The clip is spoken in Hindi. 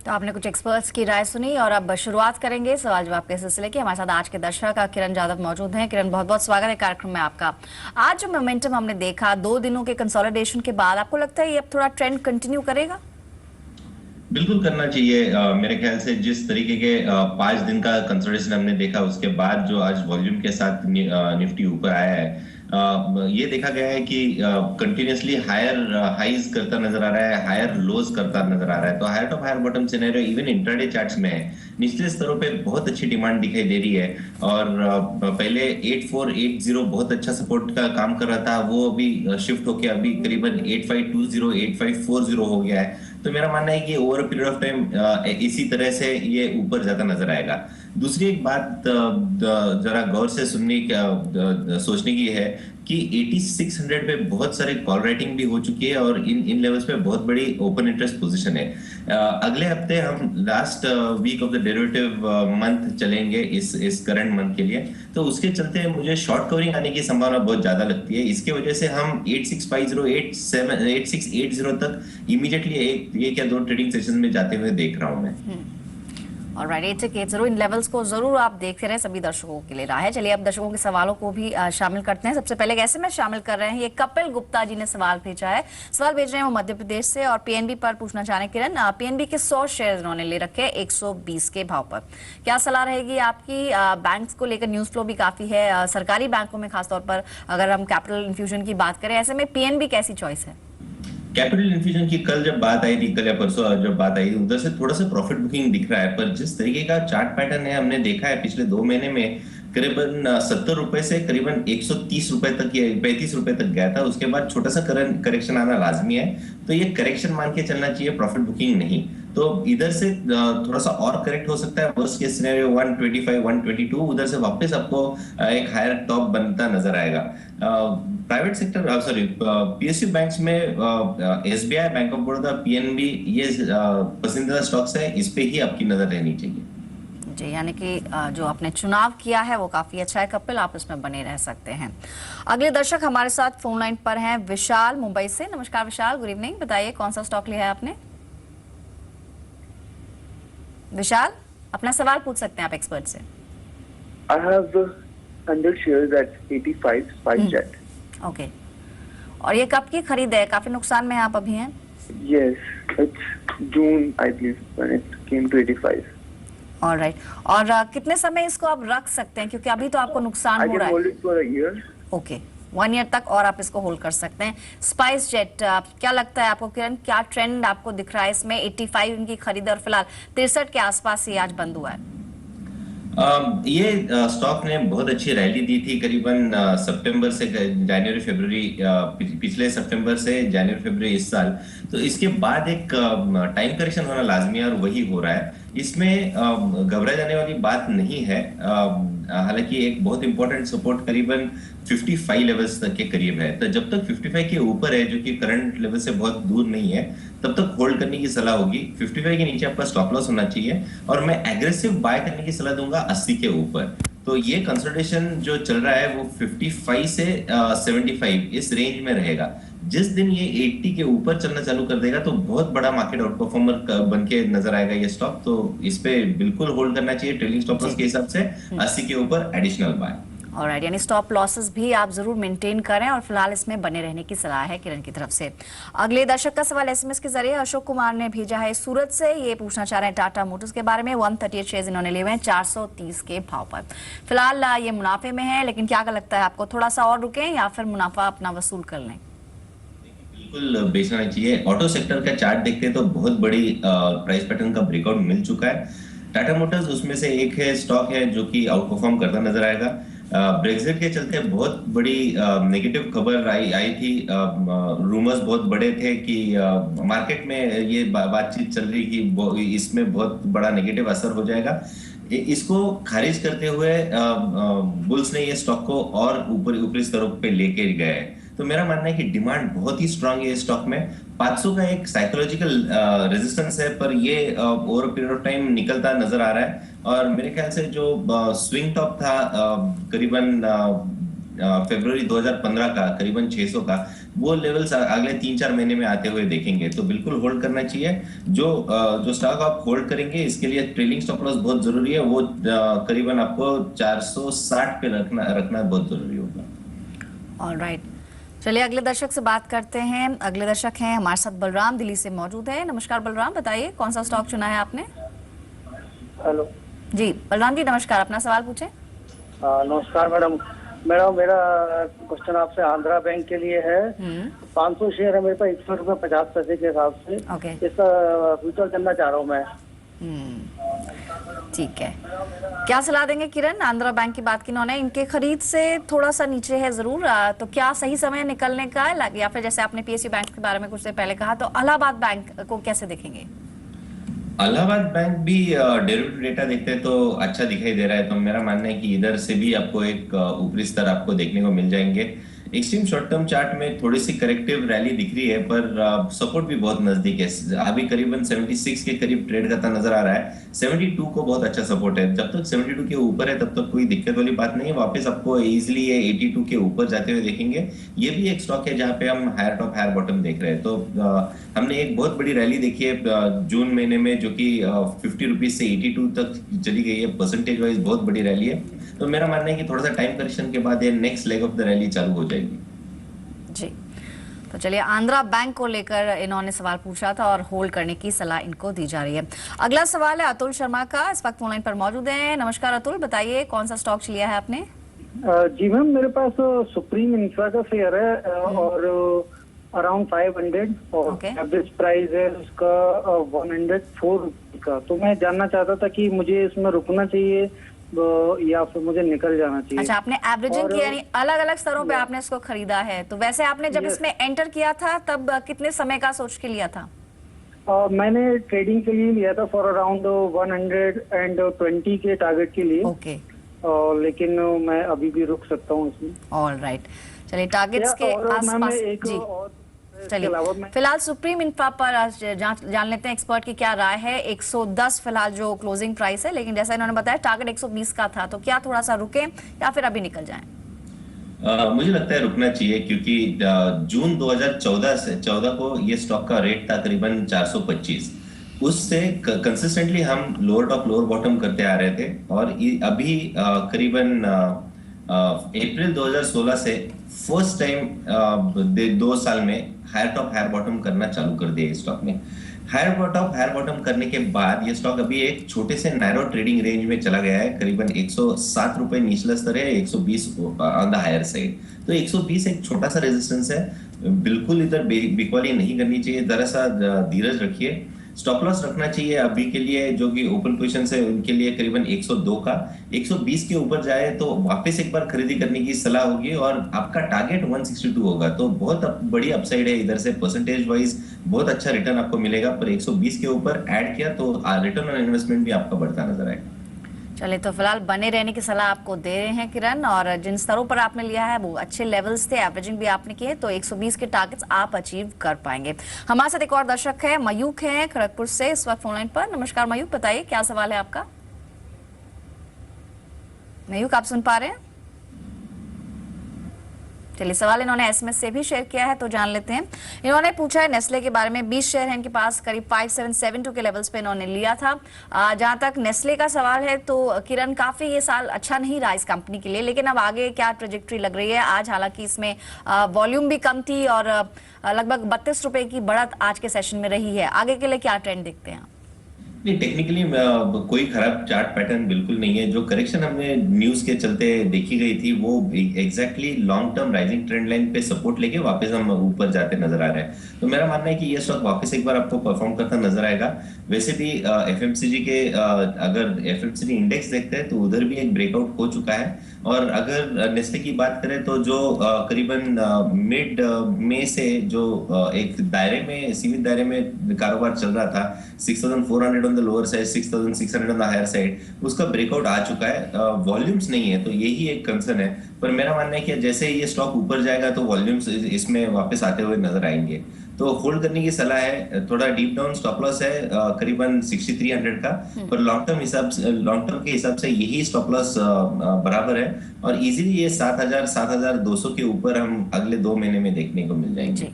तो आपने कुछ एक्सपर्ट्स की राय सुनी और अब शुरुआत करेंगे सवाल जवाब के सिलसिले की। हमारे साथ आज के दर्शक किरण यादव मौजूद हैं। किरण, बहुत बहुत स्वागत है कार्यक्रम में आपका। आज जो मोमेंटम हमने देखा 2 दिनों के कंसोलिडेशन के बाद, आपको लगता है ये अब थोड़ा ट्रेंड कंटिन्यू करेगा? बिल्कुल करना चाहिए। मेरे ख्याल से जिस तरीके के 5 दिन का कंसोलिडेशन हमने देखा, उसके बाद जो आज वॉल्यूम के साथ निफ्टी ऊपर आया है, ये देखा गया है कि कंटिन्यूअसली हायर हाइज करता नजर आ रहा है, हायर लोज करता नजर आ रहा है। तो higher top higher bottom scenario even intraday charts में है। निचले स्तरों पे बहुत अच्छी डिमांड दिखाई दे रही है और पहले 8480 बहुत अच्छा सपोर्ट का काम कर रहा था, वो अभी शिफ्ट होके अभी करीबन 8520 8540 हो गया है। तो मेरा मानना है कि ओवर पीरियड ऑफ टाइम इसी तरह से ये ऊपर जाता नजर आएगा। दूसरी एक बात जरा गौर से सोचने की है कि 8600 पे बहुत सारे कॉल राइटिंग भी हो चुकी है और इन इन लेवल्स पे बहुत बड़ी ओपन इंटरेस्ट पोजीशन है। अगले हफ्ते हम last week of the derivative month चलेंगे इस करंट मंथ के लिए। तो उसके चलते मुझे शॉर्ट कवरिंग आने की संभावना बहुत ज्यादा लगती है। इसके वजह से हम 8650 तक इमीडिएटली एक या दो ट्रेडिंग सेशन में जाते हुए देख रहा हूं मैं। ऑलराइट, 8680 इन लेवल्स को जरूर आप देखते रहे, सभी दर्शकों के लिए राह है। चलिए अब दर्शकों के सवालों को भी शामिल करते हैं। सबसे पहले एक एसएमएस शामिल कर रहे हैं, ये कपिल गुप्ता जी ने सवाल भेजा है। सवाल भेज रहे हैं वो मध्य प्रदेश से और पीएनबी पर पूछना चाह रहे हैं। किरण, पीएनबी के 100 शेयर उन्होंने ले रखे हैं 120 के भाव पर। क्या सलाह रहेगी आपकी? बैंक्स को लेकर न्यूज फ्लो भी काफी है, सरकारी बैंकों में खासतौर पर अगर हम कैपिटल इन्फ्यूजन की बात करें, ऐसे में पीएनबी कैसी चॉइस है? कैपिटल इन्फ्यूजन की कल जब बात आई थी, कल या परसों जब बात आई थी, उधर से थोड़ा सा प्रॉफिट बुकिंग दिख रहा है। पर जिस तरीके का चार्ट पैटर्न है हमने देखा है पिछले 2 महीने में, करीबन 70 रुपए से करीबन 130 रुपए तक या 35 रुपए तक गया था। उसके बाद छोटा सा करेक्शन आना लाजमी है। तो ये करेक्शन मान के चलना चाहिए, प्रॉफिट बुकिंग नहीं। तो इधर से थोड़ा सा और करेक्ट हो सकता है। वर्स्ट केस सिनेरियो 125 122, उधर से वापस आपको एक हायर टॉप बनता नजर आएगा। Private sector sorry PSU banks में SBI, bank of Baroda, PNB, ये पसंदीदा स्टॉक्स है, इस पे ही आपकी नजर रहनी चाहिए जी। यानी कि जो आपने चुनाव किया है वो काफी अच्छा है कपिल, आप इसमें बने रह सकते हैं। अगले दर्शक हमारे साथ फोन लाइन पर हैं विशाल मुंबई से। नमस्कार विशाल, गुड इवनिंग। बताइए कौन सा स्टॉक लिया है आपने? विशाल, अपना सवाल पूछ सकते हैं आप एक्सपर्ट से। I have 100 shares at 85 SpiceJet. Okay, और ये कब की खरीद है? काफी नुकसान में आप अभी हैं? Yes, it's June, I believe, when it came to 85. Alright, और कितने समय इसको आप रख सकते हैं, क्योंकि अभी तो आपको नुकसान I हो can रहा है? hold it for a year. Okay, 1 year तक और आप इसको होल्ड कर सकते हैं। स्पाइस जेट, क्या लगता है आपको किरण, क्या ट्रेंड आपको दिख रहा है इसमें? 85 इनकी खरीद और फिलहाल 63 के आसपास ये आज बंद हुआ है। ये स्टॉक ने बहुत अच्छी रैली दी थी करीबन सितंबर से जनवरी फरवरी, पिछले सितंबर से जनवरी फरवरी इस साल। तो इसके बाद एक टाइम करेक्शन होना लाजमी है और वही हो रहा है। इसमें घबराए जाने वाली बात नहीं है। हालांकि एक बहुत इंपॉर्टेंट सपोर्ट करीबन 55 लेवल्स तक के करीब है। तो जब तक 55 के ऊपर है, जो कि करंट लेवल से बहुत दूर नहीं है, तब तक होल्ड करने की सलाह होगी। 55 के नीचे आपका स्टॉप लॉस होना चाहिए और मैं एग्रेसिव बाय करने की सलाह दूंगा 80 के ऊपर। तो ये कंसोलिडेशन जो चल रहा है वो 55 से 75 इस रेंज में रहेगा। जिस दिन ये 80 के ऊपर चलना चालू कर देगा तो बहुत बड़ा मार्केट आउट परफॉर्मर बन के नजर आएगा ये स्टॉक। तो इस पे बिल्कुल होल्ड करना चाहिए ट्रेलिंग स्टॉप लॉस के हिसाब से। 80 के ऊपर एडिशनल बाय। ऑलराइट, यानी स्टॉप लॉसेस भी आप जरूर मेंटेन करें और फिलहाल इसमें बने रहने की सलाह है किरण की तरफ से। अगले दर्शक का सवाल एसएमएस के जरिए अशोक कुमार ने भेजा है सूरत से। ये पूछना चाह रहे हैं टाटा मोटर्स के बारे में। 138 शेयर्स इन्होंने लिए हुए हैं 430 के भाव पर। फिलहाल ये मुनाफे में है, लेकिन क्या लगता है आपको, थोड़ा सा और रुकें या फिर मुनाफा अपना वसूल कर लें? बिल्कुल बेचना चाहिए। ऑटो सेक्टर का चार्ट देखते हैं तो बहुत बड़ी प्राइस पैटर्न का ब्रेकआउट मिल चुका है। टाटा मोटर्स उसमें से एक है स्टॉक है जो कि आउट परफॉर्म करता नजर आएगा। ब्रेक्सिट के चलते बहुत बड़ी नेगेटिव खबर आई थी। रूमर्स बहुत बड़े थे कि मार्केट में ये बातचीत चल रही कि इसमें बहुत बड़ा नेगेटिव असर हो जाएगा। इसको खारिज करते हुए बुल्स ने ये स्टॉक को और ऊपरी स्तरों पे लेके गए। तो मेरा मानना है कि डिमांड बहुत ही स्ट्रांग है इस स्टॉक में। 500 का एक साइकोलॉजिकल रेजिस्टेंस है, पर ये ओवर पीरियड ऑफ टाइम निकलता नजर आ रहा है। और मेरे ख्याल से जो स्विंग टॉप था करीबन फरवरी 2015 का, करीबन 600 का, वो लेवल्स अगले 3-4 महीने में आते हुए देखेंगे, तो बिल्कुल होल्ड करना चाहिए। जो स्टॉक आप होल्ड करेंगे इसके लिए ट्रेलिंग स्टॉप लॉस बहुत जरूरी है, वो करीबन आपको 460 पे रखना बहुत जरूरी होगा। ऑलराइट, चलिए अगले दर्शक से बात करते हैं। अगले दर्शक हैं हमारे साथ बलराम, दिल्ली से मौजूद है। नमस्कार बलराम, बताइए कौन सा स्टॉक चुना है आपने? हेलो जी बलराम जी नमस्कार, अपना सवाल पूछें। नमस्कार मैडम। मेरा क्वेश्चन आपसे आंध्रा बैंक के लिए है। 500 शेयर है मेरे पास, 100 रुपये 50 पैसे के हिसाब से। ओके। इसका फ्यूचर करना चाह रहा हूँ मैं। ठीक है, क्या सलाह देंगे किरण? आंध्रा बैंक की बात की इन्होंने, इनके खरीद से थोड़ा सा नीचे है जरूर, तो क्या सही समय निकलने का है, या फिर जैसे आपने पीएसयू बैंक के बारे में कुछ देर पहले कहा, तो इलाहाबाद बैंक को कैसे देखेंगे? इलाहाबाद बैंक भी डेरिवेटिव डेटा देखते हैं तो अच्छा दिखाई दे रहा है, तो मेरा मानना है कि इधर से भी आपको एक ऊपरी स्तर आपको देखने को मिल जाएंगे। एक्सट्रीम शॉर्ट टर्म चार्ट में थोड़ी सी करेक्टिव रैली दिख रही है, पर सपोर्ट भी बहुत नजदीक है। अभी करीबन 76 के करीब ट्रेड करता नजर आ रहा है। 72 को बहुत अच्छा सपोर्ट है, जब तक 72 के ऊपर है तब तक कोई दिक्कत वाली बात नहीं है। वापस आपको इजिली ये 82 के ऊपर जाते हुए देखेंगे। ये भी एक स्टॉक है जहाँ पे हम हायर टॉप हायर बॉटम देख रहे हैं। तो हमने एक बहुत बड़ी रैली देखी है जून महीने में, जो कि 50 रुपीज से 82 तक चली गई है। परसेंटेज वाइज बहुत बड़ी रैली है, तो मेरा मानना है कि थोड़ा सा टाइम करेक्शन के बाद ये next leg of the rally चालू हो जाएगी। जी, तो चलिए आंध्रा बैंक को लेकर इन्होंने सवाल पूछा था और होल्ड करने की सलाह इनको दी जा रही है। अगला सवाल है अतुल शर्मा का, इस वक्त फोनलाइन पर मौजूद हैं। नमस्कार अतुल, बताइए कौन सा स्टॉक लिया है आपने? जी मैम, मेरे पास सुप्रीम इंफ्रा का शेयर है और अराउंड 500 और Okay. एवरेज प्राइस है उसका 104 का। तो मैं जानना चाहता था कि मुझे इसमें रुकना चाहिए या फिर मुझे निकल जाना चाहिए। अच्छा, आपने एवरेजिंग किया, यानी अलग अलग स्तरों पे आपने इसको खरीदा है। तो वैसे आपने जब Yes. इसमें एंटर किया था तब कितने समय का सोच के लिया था? मैंने ट्रेडिंग के लिए लिया था फॉर अराउंड 120 के टारगेट के लिए। ओके, लेकिन मैं अभी भी रुक सकता हूँ इसमें। ऑलराइट, चलिए टारगेट्स के और मैम आसपास एक जी और इसके चलिए अलावा मैं फिलहाल सुप्रीम इंफ्रा पर आज जान लेते हैं एक्सपर्ट की क्या राय है। 110 फिलहाल जो क्लोजिंग प्राइस है, लेकिन जैसा इन्होंने बताया टारगेट 120 का था, तो क्या थोड़ा सा रुके या फिर अभी निकल जाएं? मुझे लगता है रुकना चाहिए, क्योंकि जून 2014 को ये स्टॉक का रेट था करीबन 425। उससे कंसिस्टेंटली हम लोअर टॉप लोअर बॉटम करते आ रहे थे, और अभी करीबन अप्रैल 2016 से फर्स्ट टाइम 2 साल में हायर टॉप हायर बॉटम करना चालू कर दिया इस स्टॉक ने। हायर बॉटम करने के बाद ये स्टॉक अभी एक छोटे से नैरो ट्रेडिंग रेंज में चला गया है। करीबन 107 रुपए निचला स्तर है, 120 ऑन द हायर साइड। तो 120 एक छोटा सा रेजिस्टेंस है, बिल्कुल इधर बिकवाली नहीं करनी चाहिए। जरा सा धीरज रखिए, स्टॉप लॉस रखना चाहिए अभी के लिए, जो कि ओपन पोजीशन है उनके लिए करीबन 102 का। 120 के ऊपर जाए तो वापस एक बार खरीदी करने की सलाह होगी, और आपका टारगेट 162 होगा। तो बहुत बड़ी अपसाइड है इधर से, परसेंटेज वाइज बहुत अच्छा रिटर्न आपको मिलेगा। पर 120 के ऊपर ऐड किया तो रिटर्न ऑन इन्वेस्टमेंट भी आपका बढ़ता नजर आएगा। चलिए, तो फिलहाल बने रहने की सलाह आपको दे रहे हैं किरण, और जिन स्तरों पर आपने लिया है वो अच्छे लेवल्स थे, एवरेजिंग भी आपने की है, तो 120 के टारगेट्स आप अचीव कर पाएंगे। हमारे साथ एक और दर्शक है, मयूख हैं खड़गपुर से, इस वक्त फोनलाइन पर। नमस्कार मयूख, बताइए क्या सवाल है आपका? मयूख, आप सुन पा रहे हैं? चलिए, सवाल इन्होंने एसएमएस से भी शेयर किया है, तो जान लेते हैं। इन्होंने पूछा है नेस्ले के बारे में। 20 शेयर हैं इनके पास, करीब 5772 के लेवल्स पे इन्होंने लिया था। जहां तक नेस्ले का सवाल है, तो किरण काफी ये साल अच्छा नहीं रहा इस कंपनी के लिए, लेकिन अब आगे क्या ट्रेजेक्टरी लग रही है? आज हालांकि इसमें वॉल्यूम भी कम थी और लगभग 32 रुपए की बढ़त आज के सेशन में रही है। आगे के लिए क्या ट्रेंड देखते हैं? नहीं, टेक्निकली कोई खराब चार्ट पैटर्न बिल्कुल नहीं है। जो करेक्शन हमने न्यूज के चलते देखी गई थी, वो exactly long term rising trend line पे सपोर्ट लेके वापस हम ऊपर जाते नजर आ रहे हैं। तो मेरा मानना है कि ये स्टॉक वापस एक बार आपको परफॉर्म करता नजर आएगा। वैसे भी एफएमसीजी के अगर एफएमसीजी इंडेक्स देखते हैं तो उधर भी एक ब्रेकआउट हो चुका है। और अगर नेस्ले की बात करें तो जो करीबन मिड में से जो एक दायरे में, सीमित दायरे में कारोबार चल रहा था, 6400 on the lower side, 6600 on the higher side, उसका ब्रेकआउट आ चुका है। वॉल्यूम्स नहीं है, तो यही एक कंसर्न है। पर मेरा मानना है कि जैसे ही ये स्टॉक ऊपर जाएगा तो वॉल्यूम्स इसमें वापस आते हुए नजर आएंगे। तो होल्ड करने की सलाह है। थोड़ा डीप डाउन स्टॉप लॉस है करीबन 6300 का, पर लॉन्ग टर्म के हिसाब से यही स्टॉप लॉस बराबर है, और इजीली ये 7000 7200 के ऊपर हम अगले 2 महीने में देखने को मिल जाएंगे। जी